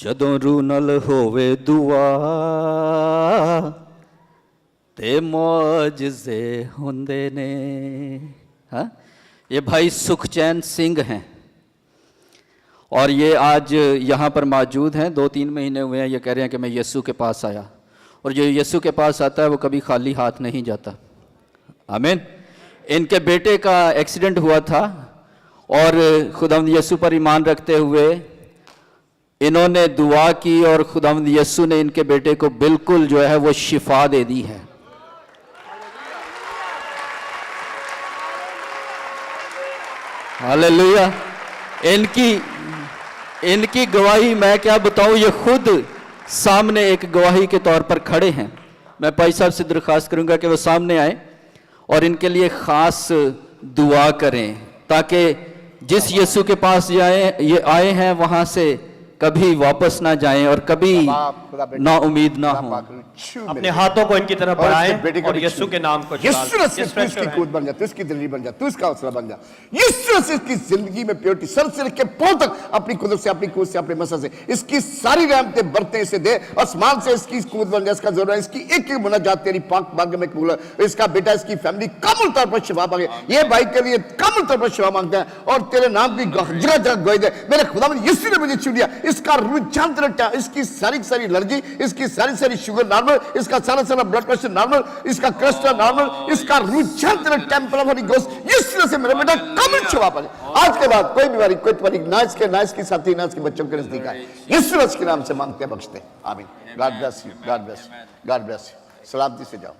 ਜਦੋਂ ਰੂ ਨਾਲ ਹੋਵੇ ਦੁਆ ते मौजज़े हुंदे ने। हाँ, ये भाई सुखचैन सिंह हैं और ये आज यहाँ पर मौजूद हैं। 2-3 महीने हुए हैं, ये कह रहे हैं कि मैं यीशु के पास आया, और जो यीशु के पास आता है वो कभी खाली हाथ नहीं जाता। आमीन। इनके बेटे का एक्सीडेंट हुआ था और खुदावंद यीशु पर ईमान रखते हुए इन्होंने दुआ की और खुदावंद यीशु ने इनके बेटे को बिल्कुल जो है वो शिफा दे दी है। हालेलुया। इनकी गवाही मैं क्या बताऊं, ये खुद सामने एक गवाही के तौर पर खड़े हैं। मैं भाई साहब से दरख्वास्त करूंगा कि वो सामने आए और इनके लिए खास दुआ करें ताकि जिस यीशु के पास ये आए हैं वहां से कभी वापस ना जाएं और कभी ना उम्मीद ना हो। अपने हाथों को इनकी तरफ बढ़ाएं और यीशु के नाम को यीशु मसीह तू इसकी कूद बन जा, तू इसकी दिल्ली बन जा, तू इसका हौसला बन जा। यीशु मसीह की जिंदगी में प्योरिटी सर से लेकर पांव तक अपनी कुदरत से, अपनी कूद से, अपने मसद से इसकी सारी रहमतें बरतें इसे दे। आसमान से इसकी कूद बन जा, इसका जरूर है, इसकी एक एक मुनाजात तेरी पाक बाग में कबूल है। इसका बेटा, इसकी फैमिली कामुल तौर पर शिफा मांगे। ये भाई के लिए कामुल तौर पर शिफा मांगते हैं और तेरे नाम की जगह जगह गवाही दे। मेरे खुदा यीशु ने मुझे छू लिया। इसका रुझान तेरा, इसकी सारी सारी एलर्जी, इसकी सारी सारी शुगर नॉर्मल, इसका सारा सारा ब्लड प्रेशर नॉर्मल, इसका कोलेस्ट्रॉल नॉर्मल, इसका रुझान तेरा टेम्परेचर गोस यीशु से मेरे बेटा कमल छुपा पाए। आज के बाद कोई बीमारी, कोई परी ना इसके, ना इसकी साथी, ना इसके बच्चों के नजदीक आए। यीशु के नाम से मांगते हैं, बख्शते। आमीन। God bless you, God bless, God bless. सलामती से जाओ।